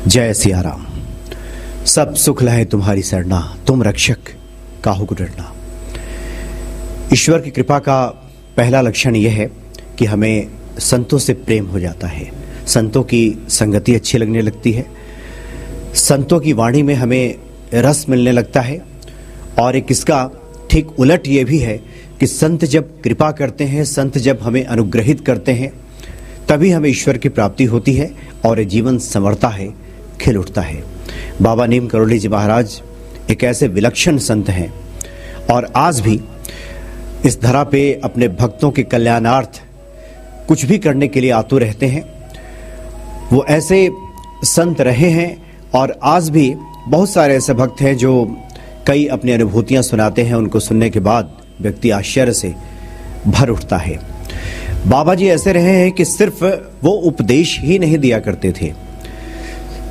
जय सिया राम। सब सुख लहे तुम्हारी सरना, तुम रक्षक काहू को डरना। ईश्वर की कृपा का पहला लक्षण यह है कि हमें संतों से प्रेम हो जाता है, संतों की संगति अच्छी लगने लगती है, संतों की वाणी में हमें रस मिलने लगता है। और एक इसका ठीक उलट ये भी है कि संत जब कृपा करते हैं, संत जब हमें अनुग्रहित करते हैं, तभी हमें ईश्वर की प्राप्ति होती है और जीवन संवरता है, खिल उठता है। बाबा नीम करोली जी महाराज एक ऐसे विलक्षण संत हैं और आज भी इस धरा पे अपने भक्तों के कल्याणार्थ कुछ भी करने के लिए आतुर रहते हैं। वो ऐसे संत रहे हैं और आज भी बहुत सारे ऐसे भक्त हैं जो कई अपनी अनुभूतियां सुनाते हैं। उनको सुनने के बाद व्यक्ति आश्चर्य से भर उठता है। बाबा जी ऐसे रहे हैं कि सिर्फ वो उपदेश ही नहीं दिया करते थे,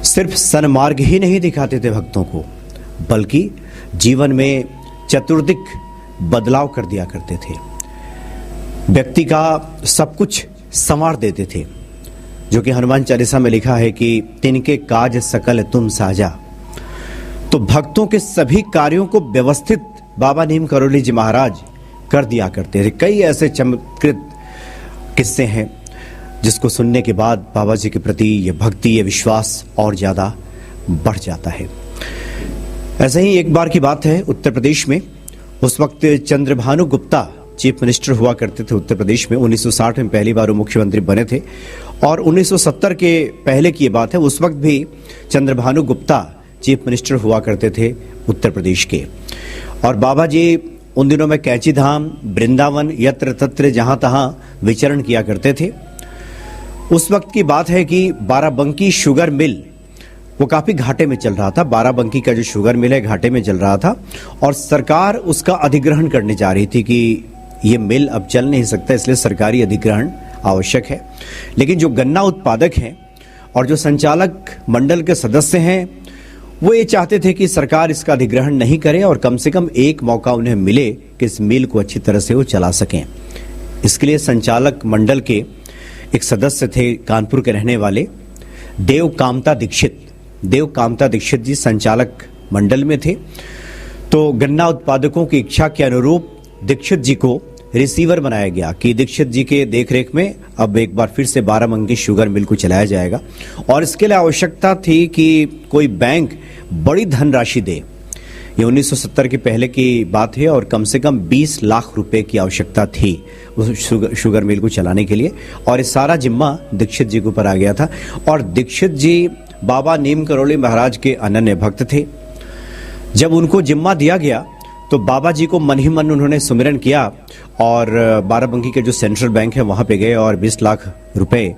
सिर्फ सन्मार्ग ही नहीं दिखाते थे भक्तों को, बल्कि जीवन में चतुर्दिक बदलाव कर दिया करते थे। व्यक्ति का सब कुछ संवार देते थे, जो कि हनुमान चालीसा में लिखा है कि तिनके काज सकल तुम साजा। तो भक्तों के सभी कार्यों को व्यवस्थित बाबा नीम करोली जी महाराज कर दिया करते थे। कई ऐसे चमत्कृत किस्से हैं जिसको सुनने के बाद बाबा जी के प्रति ये भक्ति, ये विश्वास और ज़्यादा बढ़ जाता है। ऐसे ही एक बार की बात है, उत्तर प्रदेश में उस वक्त चंद्रभानु गुप्ता चीफ मिनिस्टर हुआ करते थे उत्तर प्रदेश में। 1960 में पहली बार वो मुख्यमंत्री बने थे और 1970 के पहले की ये बात है, उस वक्त भी चंद्रभानु गुप्ता चीफ मिनिस्टर हुआ करते थे उत्तर प्रदेश के। और बाबा जी उन दिनों में कैंची धाम, वृंदावन, यत्र तत्र जहां तहां विचरण किया करते थे। उस वक्त की बात है कि बाराबंकी शुगर मिल वो काफी घाटे में चल रहा था। बाराबंकी का जो शुगर मिल है घाटे में चल रहा था और सरकार उसका अधिग्रहण करने जा रही थी कि ये मिल अब चल नहीं सकता, इसलिए सरकारी अधिग्रहण आवश्यक है। लेकिन जो गन्ना उत्पादक हैं और जो संचालक मंडल के सदस्य हैं, वो ये चाहते थे कि सरकार इसका अधिग्रहण नहीं करे और कम से कम एक मौका उन्हें मिले कि इस मिल को अच्छी तरह से वो चला सकें। इसके लिए संचालक मंडल के एक सदस्य थे कानपुर के रहने वाले देव कामता दीक्षित जी संचालक मंडल में थे। तो गन्ना उत्पादकों की इच्छा के अनुरूप दीक्षित जी को रिसीवर बनाया गया कि दीक्षित जी के देखरेख में अब एक बार फिर से बाराबंकी शुगर मिल को चलाया जाएगा। और इसके लिए आवश्यकता थी कि कोई बैंक बड़ी धनराशि दे। ये 1970 के पहले की बात है और कम से कम 20 लाख रुपए की आवश्यकता थी उस शुगर मिल को चलाने के लिए। और ये सारा जिम्मा दीक्षित जी के ऊपर आ गया था। और दीक्षित जी बाबा नीम करोली महाराज के अनन्य भक्त थे। जब उनको जिम्मा दिया गया तो बाबा जी को मन ही मन उन्होंने सुमिरन किया और बाराबंकी के जो सेंट्रल बैंक है वहां पे गए और 20 लाख रुपए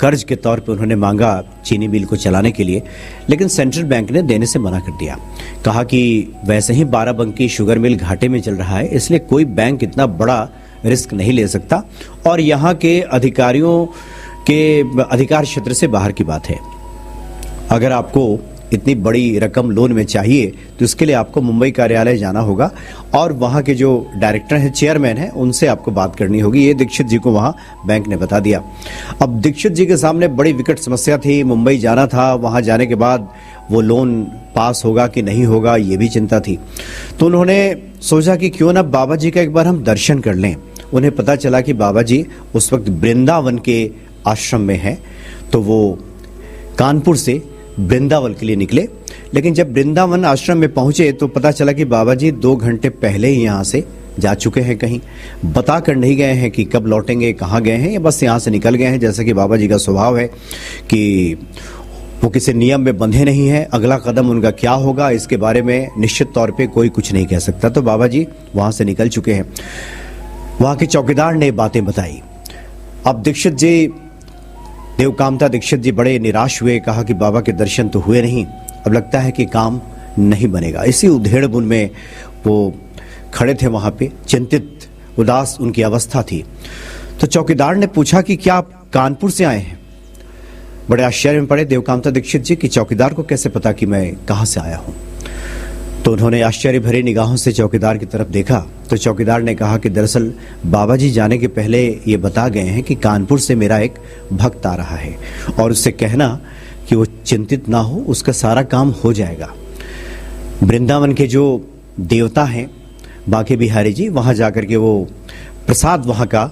कर्ज के तौर पे उन्होंने मांगा चीनी मिल को चलाने के लिए। लेकिन सेंट्रल बैंक ने देने से मना कर दिया, कहा कि वैसे ही बाराबंकी शुगर मिल घाटे में चल रहा है, इसलिए कोई बैंक इतना बड़ा रिस्क नहीं ले सकता और यहाँ के अधिकारियों के अधिकार क्षेत्र से बाहर की बात है। अगर आपको इतनी बड़ी रकम लोन में चाहिए तो इसके लिए आपको मुंबई कार्यालय जाना होगा और वहाँ के जो डायरेक्टर हैं, चेयरमैन हैं, उनसे आपको बात करनी होगी। ये दीक्षित जी को वहाँ बैंक ने बता दिया। अब दीक्षित जी के सामने बड़ी विकट समस्या थी, मुंबई जाना था, वहाँ जाने के बाद वो लोन पास होगा कि नहीं होगा ये भी चिंता थी। तो उन्होंने सोचा कि क्यों ना बाबा जी का एक बार हम दर्शन कर लें। उन्हें पता चला कि बाबा जी उस वक्त वृंदावन के आश्रम में हैं, तो वो कानपुर से वृंदावन के लिए निकले। लेकिन जब वृंदावन आश्रम में पहुंचे तो पता चला कि बाबा जी 2 घंटे पहले ही यहाँ से जा चुके हैं, कहीं बता कर नहीं गए हैं कि कब लौटेंगे, कहाँ गए हैं, या बस यहाँ से निकल गए हैं। जैसा कि बाबा जी का स्वभाव है कि वो किसी नियम में बंधे नहीं हैं, अगला कदम उनका क्या होगा इसके बारे में निश्चित तौर पे कोई कुछ नहीं कह सकता। तो बाबा जी वहाँ से निकल चुके हैं। वहाँ के चौकीदार ने बातें बताई। अब दीक्षित जी, देव कामता दीक्षित जी बड़े निराश हुए, कहा कि बाबा के दर्शन तो हुए नहीं, अब लगता है कि काम नहीं बनेगा। इसी उधेड़ बुन में वो खड़े थे वहाँ पे, चिंतित उदास उनकी अवस्था थी। तो चौकीदार ने पूछा कि क्या आप कानपुर से आए हैं? बड़े आश्चर्य में पड़े देव कामता दीक्षित जी कि चौकीदार को कैसे पता कि मैं कहाँ से आया हूँ। तो उन्होंने आश्चर्य भरी निगाहों से चौकीदार की तरफ देखा तो चौकीदार ने कहा कि दरअसल बाबा जी जाने के पहले ये बता गए हैं कि कानपुर से मेरा एक भक्त आ रहा है और उससे कहना कि वो चिंतित ना हो, उसका सारा काम हो जाएगा। वृंदावन के जो देवता हैं बांके बिहारी जी, वहाँ जाकर के वो प्रसाद वहाँ का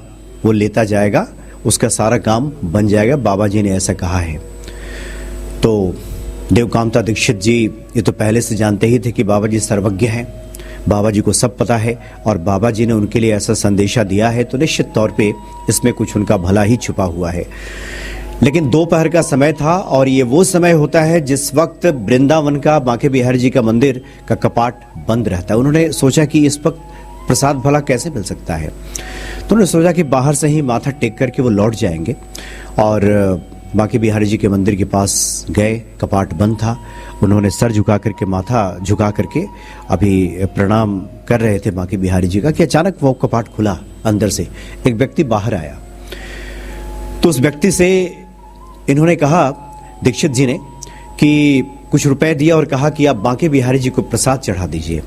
वो लेता जाएगा, उसका सारा काम बन जाएगा। बाबा जी ने ऐसा कहा है। तो देवकांता दीक्षित जी ये तो पहले से जानते ही थे कि बाबा जी सर्वज्ञ हैं, बाबा जी को सब पता है, और बाबा जी ने उनके लिए ऐसा संदेशा दिया है तो निश्चित तौर पे इसमें कुछ उनका भला ही छुपा हुआ है। लेकिन दोपहर का समय था और ये वो समय होता है जिस वक्त वृंदावन का बांके बिहारी जी का मंदिर का कपाट बंद रहता है। उन्होंने सोचा कि इस वक्त प्रसाद भला कैसे मिल सकता है, तो उन्होंने सोचा कि बाहर से ही माथा टेक करके वो लौट जाएंगे। और बांके बिहारी जी के मंदिर के पास गए, कपाट बंद था। उन्होंने सर झुका करके, माथा झुका करके अभी प्रणाम कर रहे थे बांके बिहारी जी का कि अचानक वो कपाट खुला, अंदर से एक व्यक्ति बाहर आया। तो उस व्यक्ति से इन्होंने कहा, दीक्षित जी ने, कि कुछ रुपए दिया और कहा कि आप बांके बिहारी जी को प्रसाद चढ़ा दीजिए।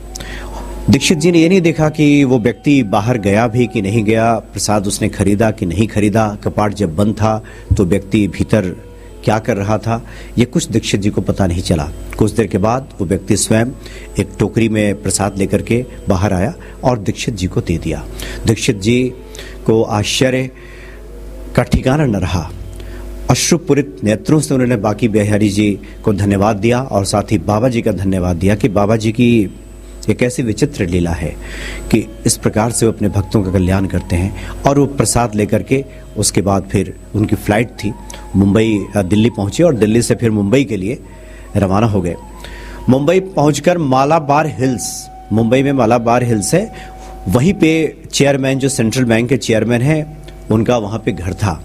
दीक्षित जी ने ये नहीं देखा कि वो व्यक्ति बाहर गया भी कि नहीं गया, प्रसाद उसने खरीदा कि नहीं खरीदा, कपाट जब बंद था तो व्यक्ति भीतर क्या कर रहा था, ये कुछ दीक्षित जी को पता नहीं चला। कुछ देर के बाद वो व्यक्ति स्वयं एक टोकरी में प्रसाद लेकर के बाहर आया और दीक्षित जी को दे दिया। दीक्षित जी को आश्चर्य का ठिकाना न रहा। अश्रुपूरित नेत्रों से उन्होंने बांके बिहारी जी को धन्यवाद दिया और साथ ही बाबा जी का धन्यवाद दिया कि बाबा जी की एक ऐसी विचित्र लीला है कि इस प्रकार से वो अपने भक्तों का कल्याण करते हैं। और वो प्रसाद लेकर के उसके बाद फिर उनकी फ्लाइट थी, मुंबई दिल्ली पहुंचे और दिल्ली से फिर मुंबई के लिए रवाना हो गए। मुंबई पहुंचकर मालाबार हिल्स, मुंबई में मालाबार हिल्स है, वहीं पे चेयरमैन जो सेंट्रल बैंक के चेयरमैन हैं उनका वहाँ पे घर था,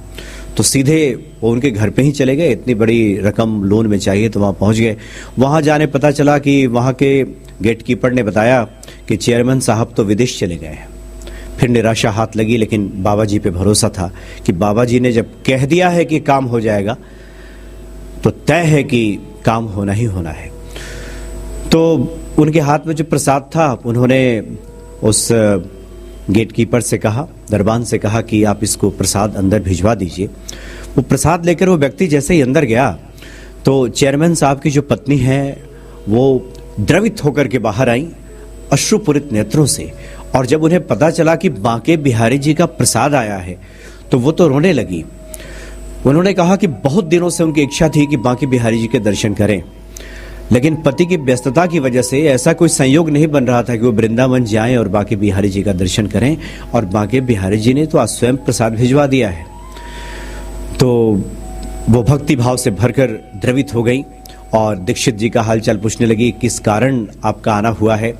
तो सीधे वो उनके घर पे ही चले गए। इतनी बड़ी रकम लोन में चाहिए तो वहाँ पहुँच गए। वहाँ जाने पता चला कि वहाँ के गेट कीपर ने बताया कि चेयरमैन साहब तो विदेश चले गए हैं। फिर निराशा हाथ लगी, लेकिन बाबा जी पे भरोसा था कि बाबा जी ने जब कह दिया है कि काम हो जाएगा तो तय है कि काम होना ही होना है। तो उनके हाथ में जो प्रसाद था, उन्होंने उस गेट कीपर से कहा, दरबान से कहा कि आप इसको प्रसाद अंदर भिजवा दीजिए। वो प्रसाद लेकर वो व्यक्ति जैसे ही अंदर गया तो चेयरमैन साहब की जो पत्नी है वो द्रवित होकर के बाहर आई अश्रुपूरित नेत्रों से। और जब उन्हें पता चला कि बांके बिहारी जी का प्रसाद आया है तो वो तो रोने लगी। उन्होंने कहा कि बहुत दिनों से उनकी इच्छा थी कि बांके बिहारी जी के दर्शन करें, लेकिन पति की व्यस्तता की वजह से ऐसा कोई संयोग नहीं बन रहा था कि वो वृंदावन जाएं और बांके बिहारी जी का दर्शन करें। और बांके बिहारी जी ने तो आज स्वयं प्रसाद भिजवा दिया है। तो वो भक्ति भाव से भरकर द्रवित हो गई और दीक्षित जी का हालचाल पूछने लगी, किस कारण आपका आना हुआ है।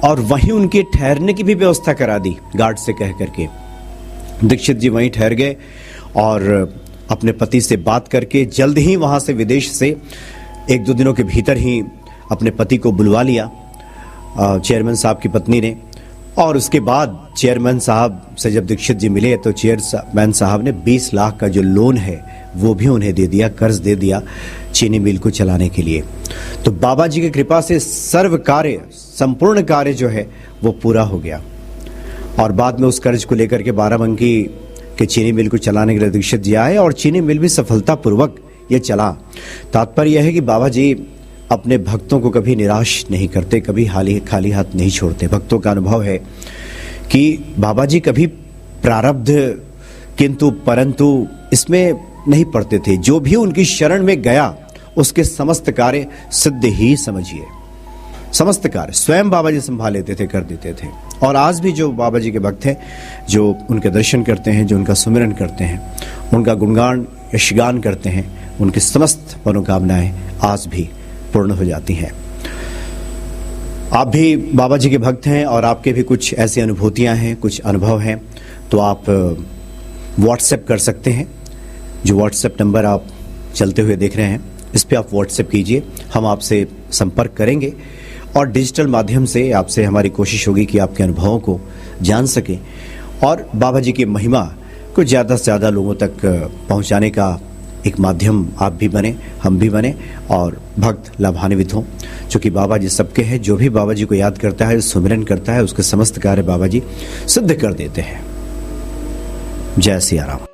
और वहीं उनके ठहरने की भी व्यवस्था करा दी गार्ड से कह करके। दीक्षित जी वहीं ठहर गए और अपने पति से बात करके जल्द ही वहां से, विदेश से 1-2 दिनों के भीतर ही अपने पति को बुलवा लिया चेयरमैन साहब की पत्नी ने। और उसके बाद चेयरमैन साहब से जब दीक्षित जी मिले तो चेयरमैन साहब ने 20 लाख का जो लोन है वो भी उन्हें दे दिया, कर्ज दे दिया चीनी मिल को चलाने के लिए। तो बाबा जी की कृपा से सर्व कार्य, संपूर्ण कार्य जो है वो पूरा हो गया। और बाद में उस कर्ज को लेकर के बाराबंकी के चीनी मिल को चलाने के लिए दीक्षित जी आए और चीनी मिल भी सफलतापूर्वक ये चला। तात्पर्य यह है कि बाबा जी अपने भक्तों को कभी निराश नहीं करते, कभी खाली हाथ नहीं छोड़ते। भक्तों का अनुभव है कि बाबा जी कभी प्रारब्ध किंतु परंतु इसमें नहीं पड़ते थे। जो भी उनकी शरण में गया उसके समस्त कार्य सिद्ध ही समझिए। समस्त कार्य स्वयं बाबा जी संभाल लेते थे, कर देते थे। और आज भी जो बाबा जी के भक्त हैं, जो उनके दर्शन करते हैं, जो उनका सुमिरन करते हैं, उनका गुणगान यशगान करते हैं, उनकी समस्त मनोकामनाएं आज भी पूर्ण हो जाती हैं। आप भी बाबा जी के भक्त हैं और आपके भी कुछ ऐसी अनुभूतियां हैं, कुछ अनुभव हैं, तो आप व्हाट्सएप कर सकते हैं। जो व्हाट्सएप नंबर आप चलते हुए देख रहे हैं, इस पे आप व्हाट्सएप कीजिए, हम आपसे संपर्क करेंगे और डिजिटल माध्यम से आपसे हमारी कोशिश होगी कि आपके अनुभवों को जान सकें और बाबा जी की महिमा को ज़्यादा से ज़्यादा लोगों तक पहुंचाने का एक माध्यम आप भी बने, हम भी बने और भक्त लाभान्वित हों। चूँकि बाबा जी सबके हैं, जो भी बाबा जी को याद करता है, सुमिरन करता है, उसके समस्त कार्य बाबा जी सिद्ध कर देते हैं। जय सिया राम।